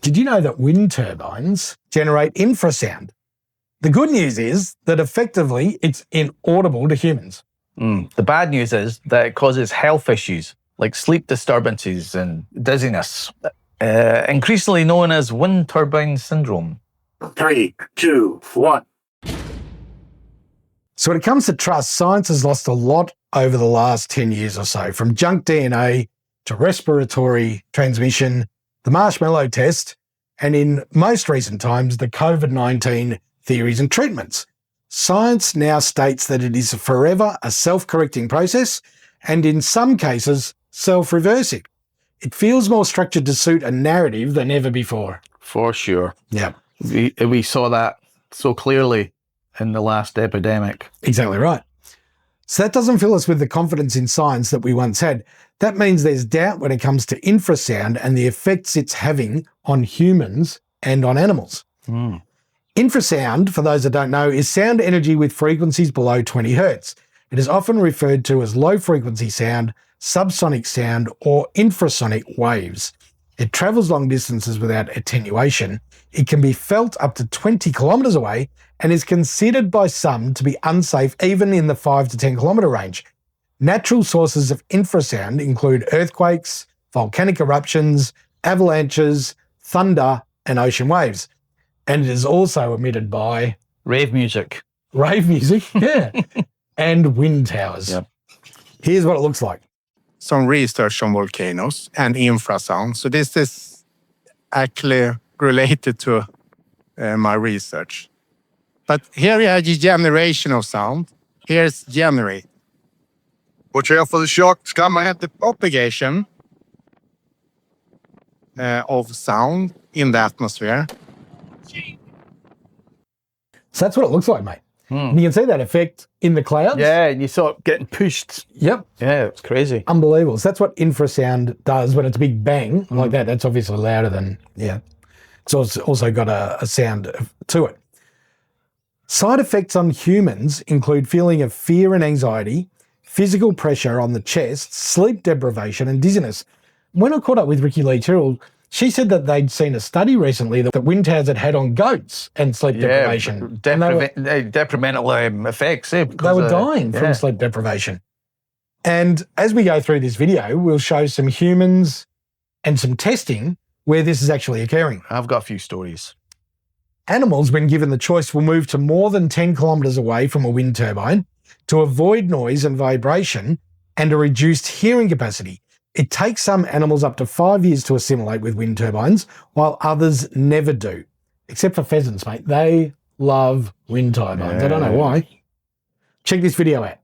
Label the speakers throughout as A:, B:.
A: did you know that wind turbines generate infrasound? The good news is that effectively it's inaudible to humans.
B: The bad news is that it causes health issues like sleep disturbances and dizziness, increasingly known as wind turbine syndrome.
C: 3, 2, 1.
A: So when it comes to trust, science has lost a lot over the last 10 years or so, from junk DNA to respiratory transmission, the marshmallow test, and in most recent times, the COVID-19 theories and treatments. Science now states that it is forever a self-correcting process and in some cases, self-reversing. It feels more structured to suit a narrative than ever before.
B: For sure.
A: Yeah.
B: We saw that so clearly in the last epidemic.
A: Exactly right. So that doesn't fill us with the confidence in science that we once had. That means there's doubt when it comes to infrasound and the effects it's having on humans and on animals. Infrasound, for those that don't know, is sound energy with frequencies below 20 hertz. It is often referred to as low-frequency sound, subsonic sound, or infrasonic waves. It travels long distances without attenuation. It can be felt up to 20 kilometres away and is considered by some to be unsafe even in the 5 to 10 kilometre range. Natural sources of infrasound include earthquakes, volcanic eruptions, avalanches, thunder, and ocean waves. And it is also emitted by
B: Rave music.
A: Rave music, yeah, and wind towers.
B: Yep.
A: Here's what it looks like.
D: Some research on volcanoes and infrasound. So this is actually related to my research. But here we have the generation of sound. Here's generate.
E: Watch out for the shocks coming.
D: At the propagation of sound in the atmosphere.
A: So that's what it looks like, mate. And you can see that effect in the clouds.
B: Yeah, and you saw it getting pushed.
A: Yep.
B: Yeah, it's crazy.
A: Unbelievable. So that's what infrasound does when it's a big bang like that. That's obviously louder than, yeah. It's also got a sound to it. Side effects on humans include feeling of fear and anxiety, physical pressure on the chest, sleep deprivation, and dizziness. When I caught up with Ricky Lee Tyrrell, she said that they'd seen a study recently that wind towers had on goats and sleep deprivation.
B: Detrimental effects.
A: They were dying from sleep deprivation. And as we go through this video, we'll show some humans and some testing where this is actually occurring.
B: I've got a few stories.
A: Animals, when given the choice, will move to more than 10 kilometres away from a wind turbine to avoid noise and vibration and a reduced hearing capacity. It takes some animals up to 5 years to assimilate with wind turbines, while others never do. Except for pheasants, mate. They love wind turbines. I don't know why. Check this video out.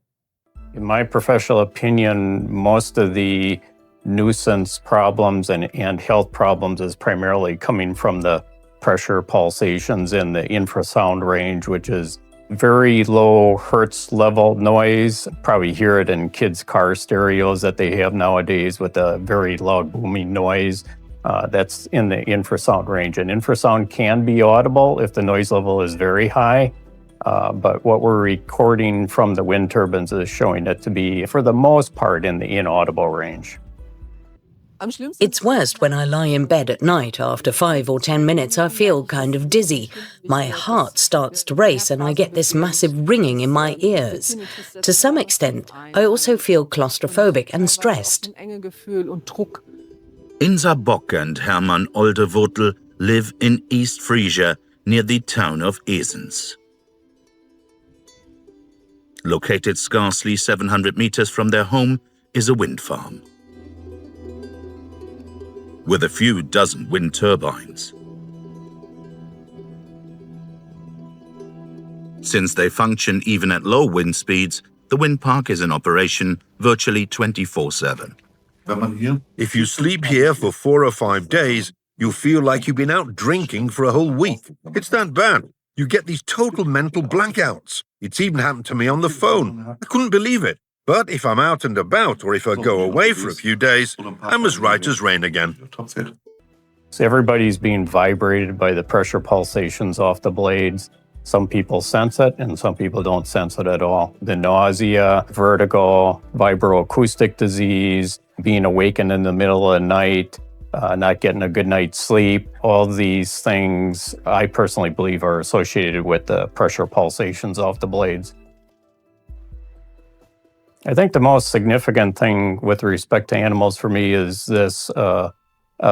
F: In my professional opinion, most of the nuisance problems and health problems is primarily coming from the pressure pulsations in the infrasound range, which is very low hertz level noise. Probably hear it in kids' car stereos that they have nowadays with a very loud booming noise. That's in the infrasound range. And infrasound can be audible if the noise level is very high. But what we're recording from the wind turbines is showing it to be, for the most part, in the inaudible range.
G: It's worst when I lie in bed at night. After 5 or 10 minutes, I feel kind of dizzy. My heart starts to race and I get this massive ringing in my ears. To some extent, I also feel claustrophobic and stressed.
H: Insa Bock and Hermann Oldewotel live in East Frisia, near the town of Esens. Located scarcely 700 meters from their home is a wind farm with a few dozen wind turbines. Since they function even at low wind speeds, the wind park is in operation virtually 24/7.
E: If you sleep here for 4 or 5 days, you'll feel like you've been out drinking for a whole week. It's that bad. You get these total mental blackouts. It's even happened to me on the phone. I couldn't believe it. But if I'm out and about, or if I go away for a few days, I'm as right as rain again.
F: So everybody's being vibrated by the pressure pulsations off the blades. Some people sense it and some people don't sense it at all. The nausea, vertigo, vibroacoustic disease, being awakened in the middle of the night, not getting a good night's sleep. All these things I personally believe are associated with the pressure pulsations off the blades. I think the most significant thing with respect to animals for me is this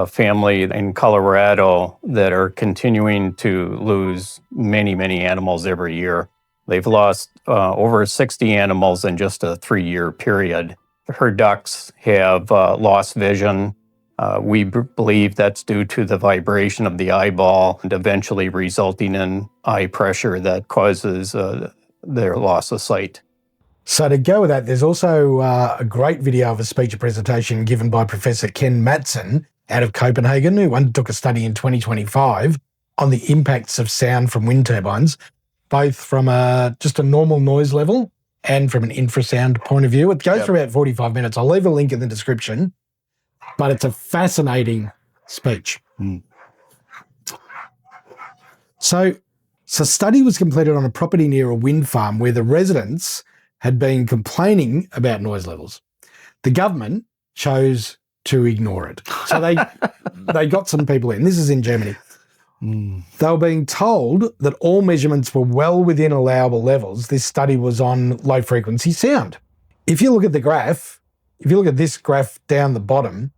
F: family in Colorado that are continuing to lose many, many animals every year. They've lost over 60 animals in just a 3-year period. Her ducks have lost vision. We believe that's due to the vibration of the eyeball and eventually resulting in eye pressure that causes their loss of sight.
A: So to go with that, there's also a great video of a speech presentation given by Professor Ken Mattsson out of Copenhagen, who undertook a study in 2025 on the impacts of sound from wind turbines, both from just a normal noise level and from an infrasound point of view. It goes for about 45 minutes. I'll leave a link in the description, but it's a fascinating speech. So a study was completed on a property near a wind farm where the residents had been complaining about noise levels. The government chose to ignore it. So they got some people in. This is in Germany. They were being told that all measurements were well within allowable levels. This study was on low frequency sound. If you look at the graph, if you look at this graph down the bottom,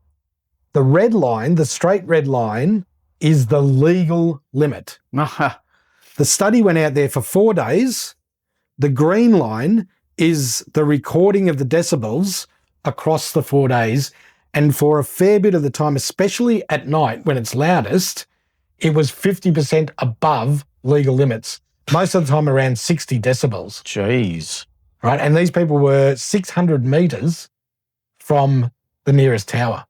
A: the red line, the straight red line, is the legal limit. The study went out there for 4 days. The green line is the recording of the decibels across the 4 days. And for a fair bit of the time, especially at night when it's loudest, it was 50% above legal limits. Most of the time around 60 decibels.
B: Jeez.
A: Right? And these people were 600 meters from the nearest tower.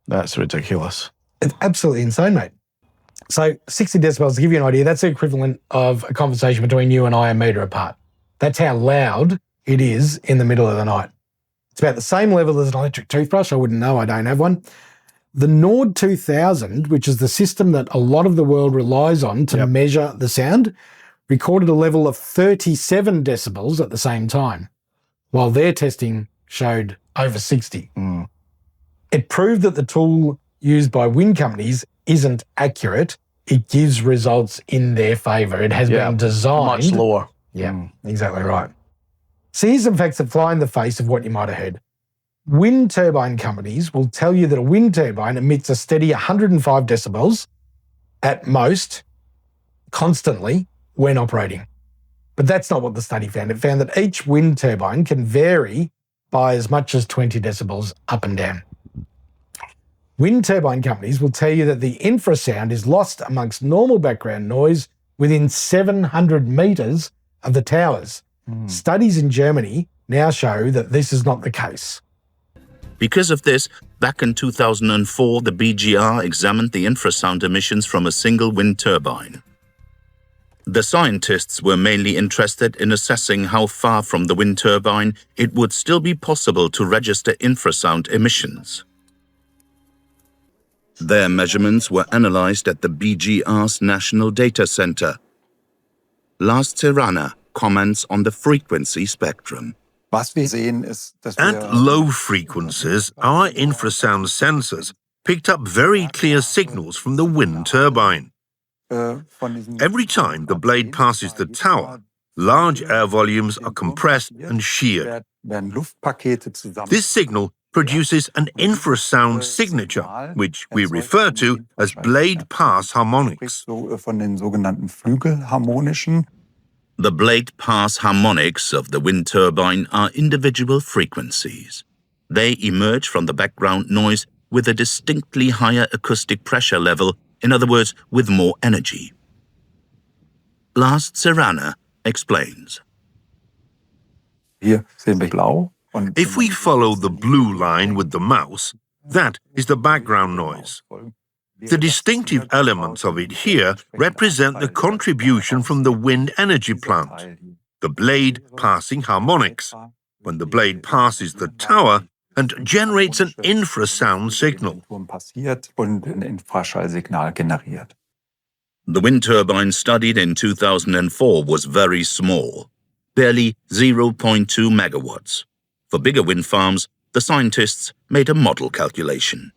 B: That's ridiculous.
A: It's absolutely insane, mate. So 60 decibels, to give you an idea, that's the equivalent of a conversation between you and I a metre apart. That's how loud it is in the middle of the night. It's about the same level as an electric toothbrush. I wouldn't know, I don't have one. The Nord 2000, which is the system that a lot of the world relies on to measure the sound, recorded a level of 37 decibels at the same time, while their testing showed over 60. It proved that the tool used by wind companies isn't accurate. It gives results in their favour. It has been designed...
B: much lower.
A: Yeah, exactly right. So here's some facts that fly in the face of what you might have heard. Wind turbine companies will tell you that a wind turbine emits a steady 105 decibels at most, constantly, when operating. But that's not what the study found. It found that each wind turbine can vary by as much as 20 decibels up and down. Wind turbine companies will tell you that the infrasound is lost amongst normal background noise within 700 metres of the towers. Studies in Germany now show that this is not the case.
H: Because of this, back in 2004, the BGR examined the infrasound emissions from a single wind turbine. The scientists were mainly interested in assessing how far from the wind turbine it would still be possible to register infrasound emissions. Their measurements were analyzed at the BGR's National Data Center. Lars Serrana comments on the frequency spectrum.
E: At low frequencies, our infrasound sensors picked up very clear signals from the wind turbine. Every time the blade passes the tower, large air volumes are compressed and sheared. This signal produces an infrasound signature, which we refer to as blade pass harmonics.
H: The blade pass harmonics of the wind turbine are individual frequencies. They emerge from the background noise with a distinctly higher acoustic pressure level, in other words, with more energy. Lars Serrana explains.
E: If we follow the blue line with the mouse, that is the background noise. The distinctive elements of it here represent the contribution from the wind energy plant, the blade passing harmonics, when the blade passes the tower and generates an infrasound signal.
H: The wind turbine studied in 2004 was very small, barely 0.2 megawatts. For bigger wind farms, the scientists made a model calculation.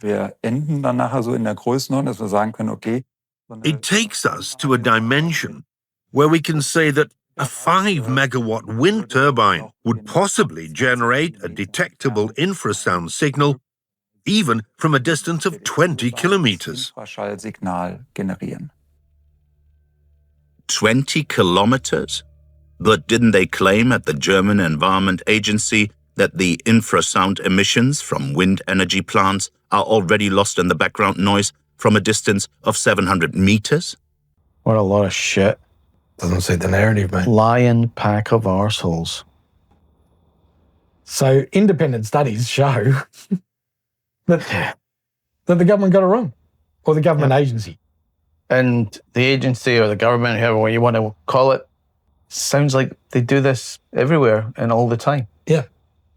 I: Wir enden dann nachher so in der Größenordnung, dass wir sagen können, okay.
E: It takes us to a dimension where we can say that a 5-megawatt wind turbine would possibly generate a detectable infrasound signal even from a distance of 20 kilometers.
I: Infraschallsignal generieren.
H: 20 kilometers? But didn't they claim at the German Environment Agency that the infrasound emissions from wind energy plants are already lost in the background noise from a distance of 700 meters?
B: What a lot of shit.
A: Doesn't suit the narrative, mate.
B: Lying pack of arseholes.
A: So independent studies show that the government got it wrong, or the government agency.
B: And the agency or the government, however you want to call it, sounds like they do this everywhere and all the time.
A: Yeah.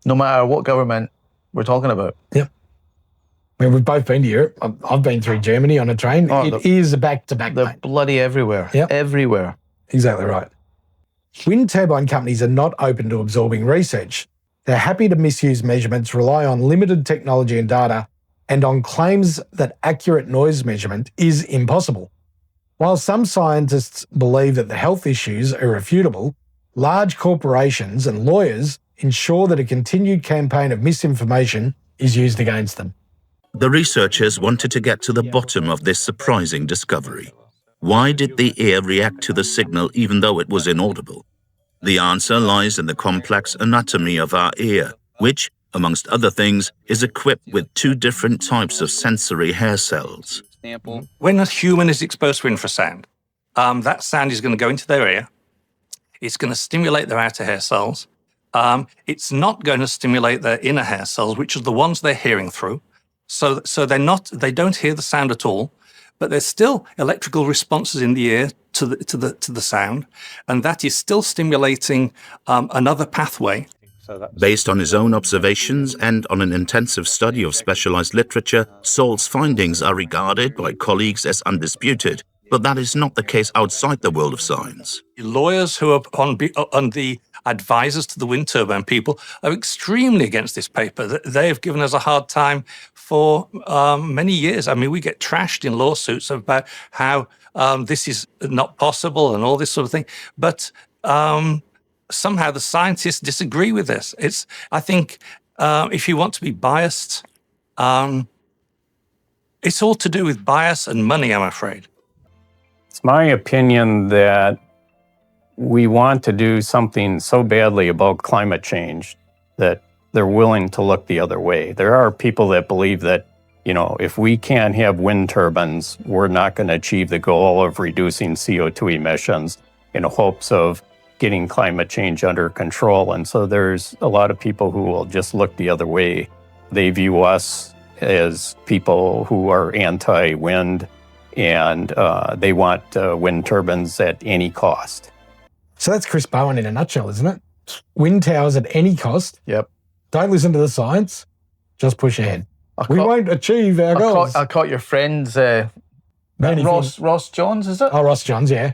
B: No matter what government we're talking about.
A: Yeah. I mean, we've both been to Europe. I've been through Germany on a train. It is a back-to-back,
B: They're
A: mate.
B: bloody everywhere.
A: Yep.
B: Everywhere.
A: Exactly right. Wind turbine companies are not open to absorbing research. They're happy to misuse measurements, rely on limited technology and data, and on claims that accurate noise measurement is impossible. While some scientists believe that the health issues are irrefutable, large corporations and lawyers ensure that a continued campaign of misinformation is used against them.
H: The researchers wanted to get to the bottom of this surprising discovery. Why did the ear react to the signal even though it was inaudible? The answer lies in the complex anatomy of our ear, which, amongst other things, is equipped with 2 different types of sensory hair cells.
J: When a human is exposed to infrasound, that sound is going to go into their ear. It's going to stimulate their outer hair cells. It's not going to stimulate their inner hair cells, which are the ones they're hearing through. So they don't hear the sound at all, but there's still electrical responses in the ear to the sound, and that is still stimulating another pathway.
H: Based on his own observations and on an intensive study of specialized literature, Saul's findings are regarded by colleagues as undisputed, but that is not the case outside the world of science.
J: Lawyers who are on the advisors to the wind turbine people are extremely against this paper. They have given us a hard time for many years. I mean, we get trashed in lawsuits about how this is not possible and all this sort of thing. But somehow the scientists disagree with this. I think if you want to be biased, it's all to do with bias and money, I'm afraid.
F: It's my opinion that we want to do something so badly about climate change that they're willing to look the other way. There are people that believe that, if we can't have wind turbines, we're not going to achieve the goal of reducing CO2 emissions in hopes of getting climate change under control. And so there's a lot of people who will just look the other way. They view us as people who are anti-wind, and they want wind turbines at any cost.
A: So that's Chris Bowen in a nutshell, isn't it? Wind towers at any cost.
B: Yep.
A: Don't listen to the science. Just push ahead. We won't achieve our goals.
B: I caught your friend, Ross Johns, is it?
A: Oh, Ross Johns, yeah.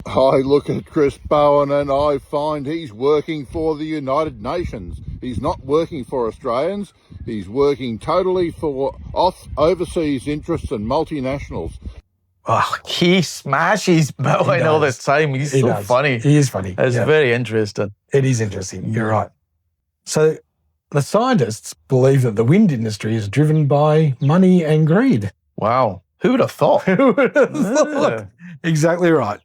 K: I look at Chris Bowen and I find he's working for the United Nations. He's not working for Australians. He's working totally for overseas interests and multinationals.
B: Oh, he smashes Bowen all the time. He's so funny.
A: He is funny.
B: It's very interesting.
A: It is interesting. You're right. So the scientists believe that the wind industry is driven by money and greed.
B: Wow. Who would have thought?
A: Who would have thought? Exactly right.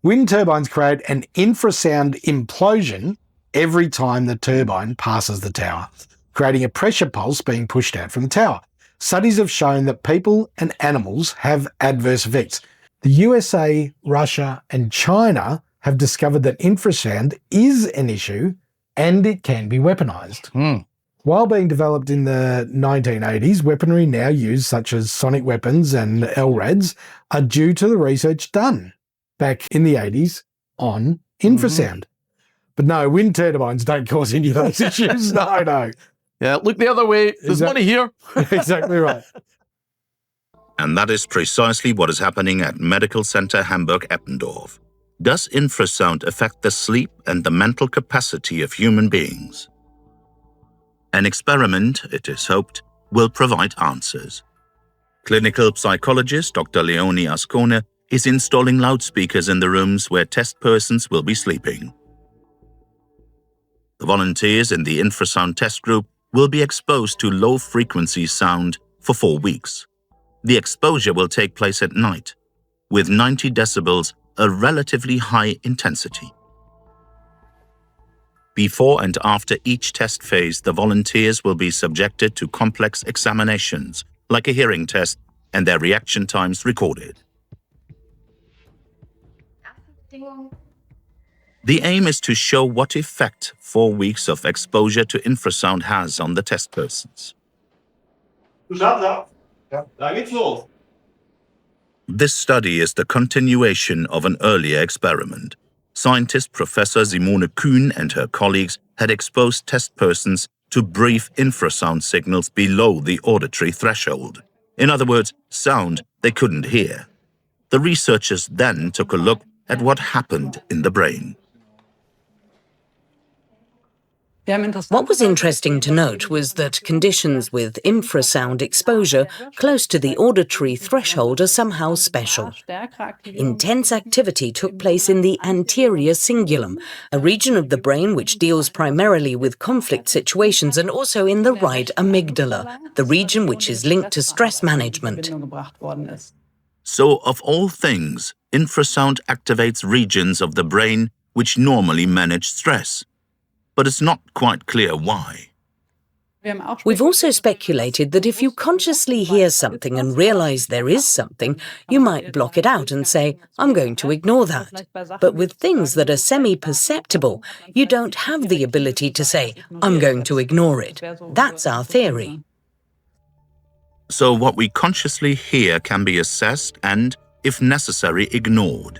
A: Wind turbines create an infrasound implosion every time the turbine passes the tower, creating a pressure pulse being pushed out from the tower. Studies have shown that people and animals have adverse effects. The USA, Russia, and China have discovered that infrasound is an issue and it can be weaponised. While being developed in the 1980s, weaponry now used, such as sonic weapons and L-Rads, are due to the research done back in the 80s on infrasound. But no, wind turbines don't cause any of those issues. No.
B: Yeah, look the other way. There's money here.
A: Exactly right.
H: And that is precisely what is happening at Medical Center Hamburg-Eppendorf. Does infrasound affect the sleep and the mental capacity of human beings? An experiment, it is hoped, will provide answers. Clinical psychologist Dr. Leonie Ascona is installing loudspeakers in the rooms where test persons will be sleeping. The volunteers in the infrasound test group will be exposed to low-frequency sound for 4 weeks. The exposure will take place at night, with 90 decibels, a relatively high intensity. Before and after each test phase, the volunteers will be subjected to complex examinations, like a hearing test, and their reaction times recorded. The aim is to show what effect 4 weeks of exposure to infrasound has on the test persons. This study is the continuation of an earlier experiment. Scientist Professor Simone Kühn and her colleagues had exposed test persons to brief infrasound signals below the auditory threshold. In other words, sound they couldn't hear. The researchers then took a look at what happened in the brain.
G: What was interesting to note was that conditions with infrasound exposure close to the auditory threshold are somehow special. Intense activity took place in the anterior cingulum, a region of the brain which deals primarily with conflict situations, and also in the right amygdala, the region which is linked to stress management.
H: So, of all things, infrasound activates regions of the brain which normally manage stress. But it's not quite clear why.
G: We've also speculated that if you consciously hear something and realize there is something, you might block it out and say, I'm going to ignore that. But with things that are semi-perceptible, you don't have the ability to say, I'm going to ignore it. That's our theory.
H: So what we consciously hear can be assessed and, if necessary, ignored.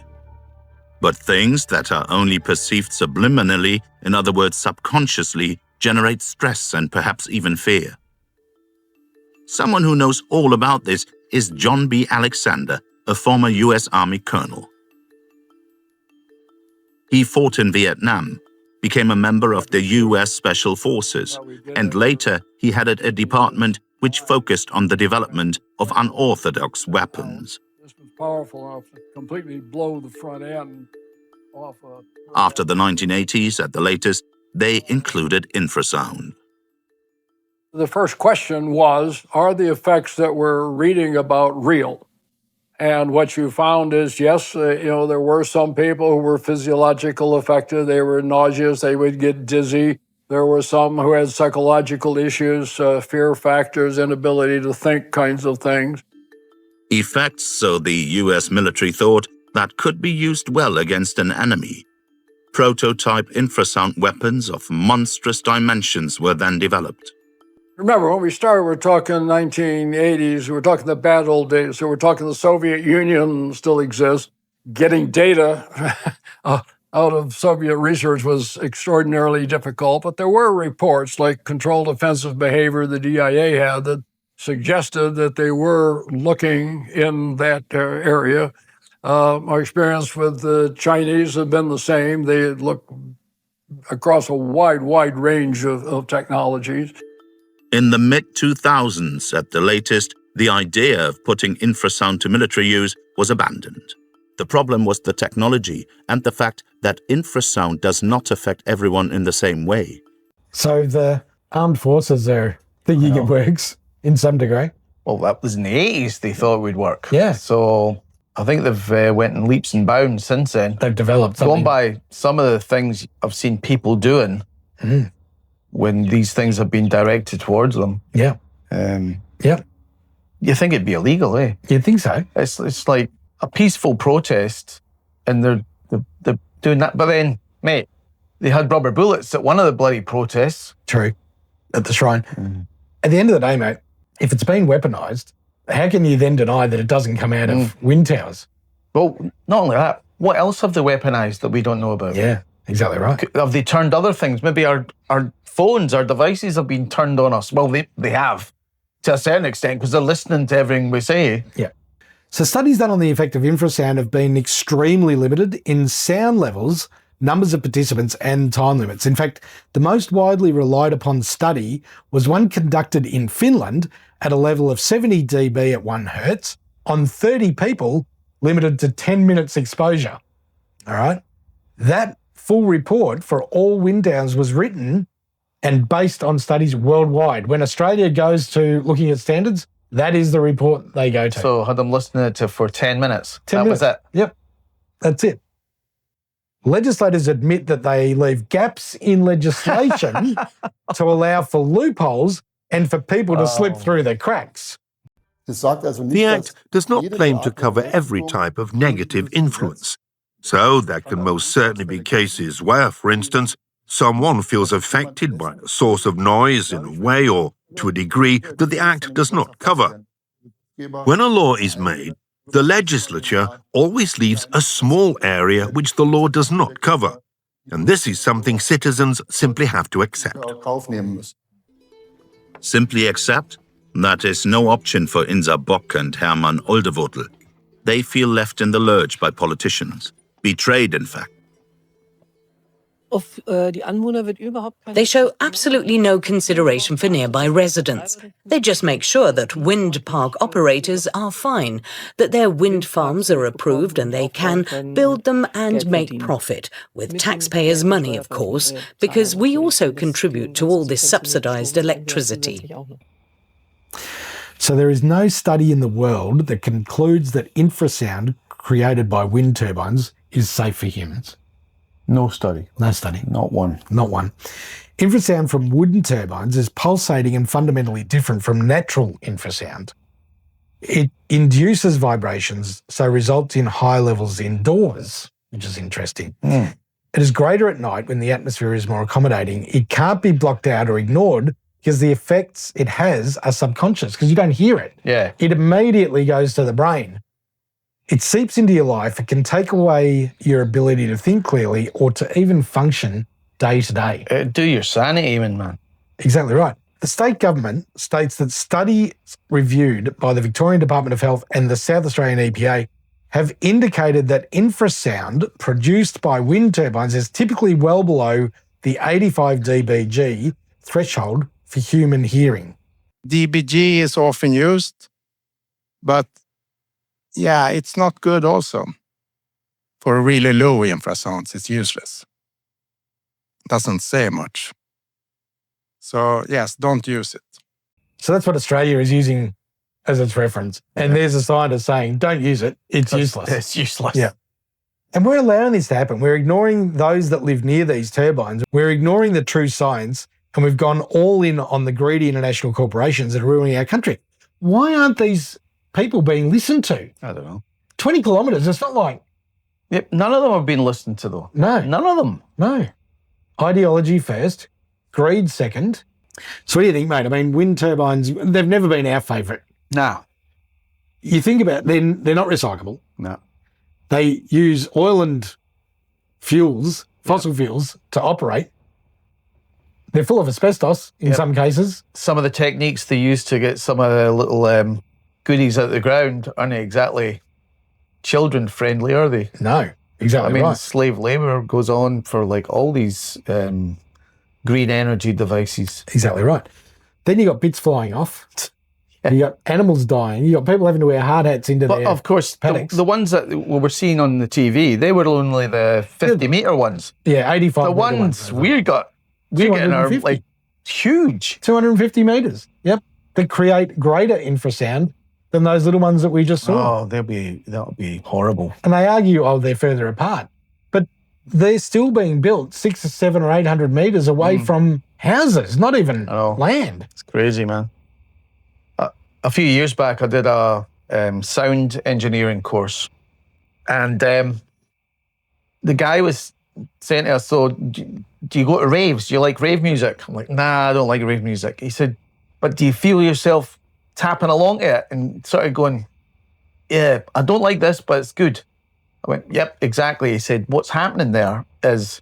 H: But things that are only perceived subliminally, in other words subconsciously, generate stress and perhaps even fear. Someone who knows all about this is John B. Alexander, a former US Army colonel. He fought in Vietnam, became a member of the US Special Forces, and later he headed a department which focused on the development of unorthodox weapons.
L: Powerful enough to completely blow the front end off.
H: After the 1980s, at the latest, they included infrasound.
L: The first question was, are the effects that we're reading about real? And what you found is, yes, there were some people who were physiological affected. They were nauseous. They would get dizzy. There were some who had psychological issues, fear factors, inability to think kinds of things.
H: Effects, so the US military thought, that could be used well against an enemy. Prototype infrasound weapons of monstrous dimensions were then developed.
L: Remember, when we started, we're talking 1980s, we're talking the bad old days, so we're talking the Soviet Union still exists. Getting data out of Soviet research was extraordinarily difficult, but there were reports like controlled offensive behavior the DIA had that suggested that they were looking in that area. Our experience with the Chinese have been the same. They look across a wide range of technologies.
H: In the mid-2000s, at the latest, the idea of putting infrasound to military use was abandoned. The problem was the technology and the fact that infrasound does not affect everyone in the same way.
A: So the armed forces are thinking it works in some degree.
B: Well, that was in the 80s they thought it would work.
A: Yeah.
B: So I think they've went in leaps and bounds since then.
A: They've developed something.
B: Going by some of the things I've seen people doing when these things have been directed towards them.
A: Yeah.
B: You think it'd be illegal, eh?
A: You'd think so.
B: It's like a peaceful protest and they're doing that. But then, mate, they had rubber bullets at one of the bloody protests.
A: True. At the shrine. At the end of the day, mate, if it's been weaponised, how can you then deny that it doesn't come out of wind towers?
B: Well, not only that, what else have they weaponised that we don't know about?
A: Yeah, exactly right.
B: Have they turned other things? Maybe our phones, our devices have been turned on us. Well, they have, to a certain extent, because they're listening to everything we say.
A: Yeah. So studies done on the effect of infrasound have been extremely limited in sound levels numbers of participants and time limits. In fact, the most widely relied upon study was one conducted in Finland at a level of 70 dB at 1 hertz on 30 people, limited to 10 minutes exposure. All right? That full report for all wind towers was written and based on studies worldwide. When Australia goes to looking at standards, that is the report they go to.
B: So had them listening to for 10 minutes.
A: 10 minutes.
B: Was it.
A: Yep. That's it. Legislators admit that they leave gaps in legislation to allow for loopholes and for people to slip through the cracks.
E: The Act does not claim to cover every type of negative influence. So there can most certainly be cases where, for instance, someone feels affected by a source of noise in a way or to a degree that the Act does not cover. When a law is made, the legislature always leaves a small area which the law does not cover, and this is something citizens simply have to accept.
H: Simply accept? That is no option for Insa Bock and Hermann Oldevotel. They feel left in the lurch by politicians, betrayed in fact.
G: They show absolutely no consideration for nearby residents. They just make sure that wind park operators are fine, that their wind farms are approved and they can build them and make profit, with taxpayers' money, of course, because we also contribute to all this subsidised electricity.
A: So there is no study in the world that concludes that infrasound created by wind turbines is safe for humans.
M: No study.
A: No study.
M: Not one.
A: Not one. Infrasound from wind turbines is pulsating and fundamentally different from natural infrasound. It induces vibrations, so results in high levels indoors, which is interesting. It is greater at night when the atmosphere is more accommodating. It can't be blocked out or ignored because the effects it has are subconscious because you don't hear it.
B: Yeah.
A: It immediately goes to the brain. It seeps into your life. It can take away your ability to think clearly or to even function day to day.
B: It'd do your sanity even, man.
A: Exactly right. The state government states that studies reviewed by the Victorian Department of Health and the South Australian EPA have indicated that infrasound produced by wind turbines is typically well below the 85 dBg threshold for human hearing.
D: dBg is often used, but yeah, it's not good also. For really low infrasounds, it's useless. Doesn't say much. So yes, don't use it.
A: So that's what Australia is using as its reference. And there's a scientist saying, don't use it, it's useless.
B: It's useless.
A: Yeah. And we're allowing this to happen. We're ignoring those that live near these turbines. We're ignoring the true science, and we've gone all in on the greedy international corporations that are ruining our country. Why aren't these people being listened to?
B: I don't know.
A: 20 kilometres, it's not like...
B: Yep, none of them have been listened to, though.
A: No.
B: None of them.
A: No. Ideology first, greed second. So what do you think, mate? I mean, wind turbines, they've never been our favourite.
B: No.
A: You think about it, they're not recyclable.
B: No.
A: They use oil and fuels, fossil fuels, to operate. They're full of asbestos in some cases.
B: Some of the techniques they use to get some of the little goodies out of the ground aren't exactly children-friendly, are they?
A: No, exactly right.
B: Slave labour goes on for like all these green energy devices.
A: Exactly right. Then you got bits flying off. You got animals dying. You got people having to wear hard hats into their
B: of course,
A: paddocks.
B: the ones that we were seeing on the TV, they were only the 50-metre ones.
A: Yeah, 85
B: The ones we're getting are like huge.
A: 250 metres. Yep. That create greater infrasound than those little ones that we just saw.
B: Oh, that'll be horrible.
A: And they argue, they're further apart. But they're still being built 600 or 700 or 800 metres away from houses, not even land.
B: It's crazy, man. A few years back, I did a sound engineering course. And the guy was saying to us, so do you go to raves? Do you like rave music? I'm like, nah, I don't like rave music. He said, but do you feel yourself tapping along to it and sort of going, yeah, I don't like this, but it's good. I went, yep, exactly. He said, what's happening there is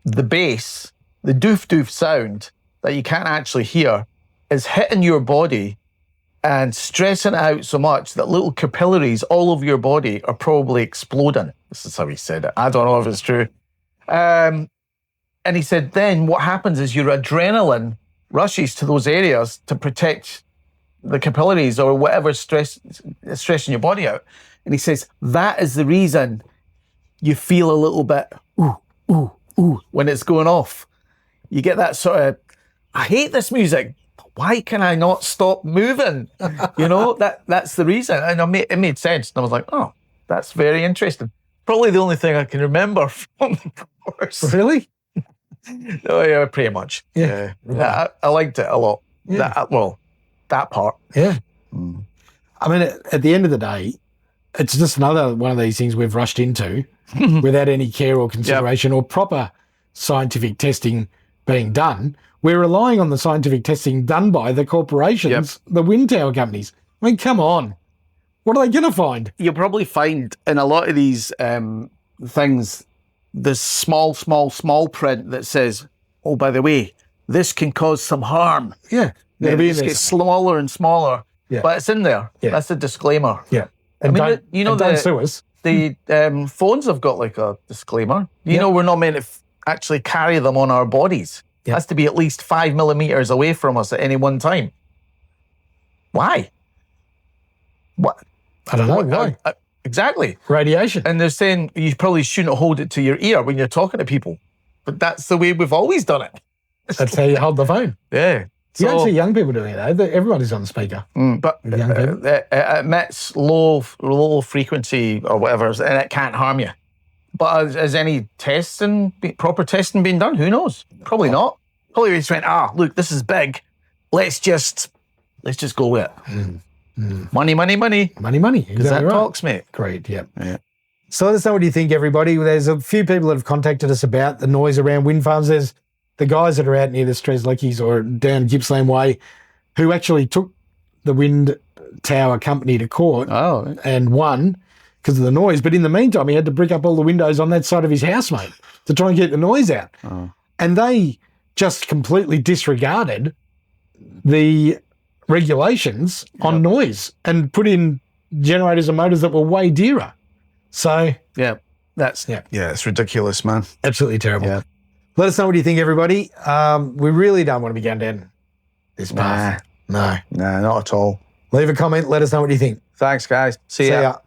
B: the bass, the doof-doof sound that you can't actually hear is hitting your body and stressing it out so much that little capillaries all over your body are probably exploding. This is how he said it. I don't know if it's true. And he said, then what happens is your adrenaline rushes to those areas to protect the capillaries or whatever stressing your body out. And he says, that is the reason you feel a little bit, when it's going off. You get that sort of, I hate this music. Why can I not stop moving? That's the reason. And it made sense. And I was like, oh, that's very interesting. Probably the only thing I can remember from the course.
A: Really?
B: Oh, yeah, pretty much.
A: Yeah.
B: I liked it a lot.
A: Yeah.
B: That part.
A: Yeah. I mean, at the end of the day, it's just another one of these things we've rushed into without any care or consideration or proper scientific testing being done. We're relying on the scientific testing done by the corporations, the wind tower companies. I mean, come on. What are they going to find?
B: You'll probably find in a lot of these things, the small print that says, oh, by the way, this can cause some harm.
A: Yeah.
B: It gets smaller and smaller, but it's in there.
A: Yeah.
B: That's a disclaimer.
A: Yeah. And don't sue us.
B: The phones have got like a disclaimer. You know, we're not meant to actually carry them on our bodies. It has to be at least 5 millimeters away from us at any one time. Why? What?
A: I don't know. Why?
B: Exactly.
A: Radiation.
B: And they're saying you probably shouldn't hold it to your ear when you're talking to people. But that's the way we've always done it.
A: That's how you hold the phone.
B: Yeah.
A: You don't see young people doing it, though. Everybody's on the speaker.
B: But it emits low frequency or whatever, and it can't harm you. But has any proper testing been done? Who knows? Probably not. Probably just went, look, this is big. Let's just go with it. Money.
A: Money.
B: Because that talks, mate.
A: Great, yeah. So let us know what you think, everybody. There's a few people that have contacted us about the noise around wind farms. There's the guys that are out near the Strzelecki's or down Gippsland Way who actually took the wind tower company to court and won because of the noise. But in the meantime, he had to brick up all the windows on that side of his house, mate, to try and get the noise out. And they just completely disregarded the regulations on noise and put in generators and motors that were way dearer. So
B: it's ridiculous, man.
A: Absolutely terrible. Yeah. Let us know what you think, everybody. We really don't want to be going down this path. No,
B: not at all.
A: Leave a comment. Let us know what you think.
B: Thanks, guys. See ya.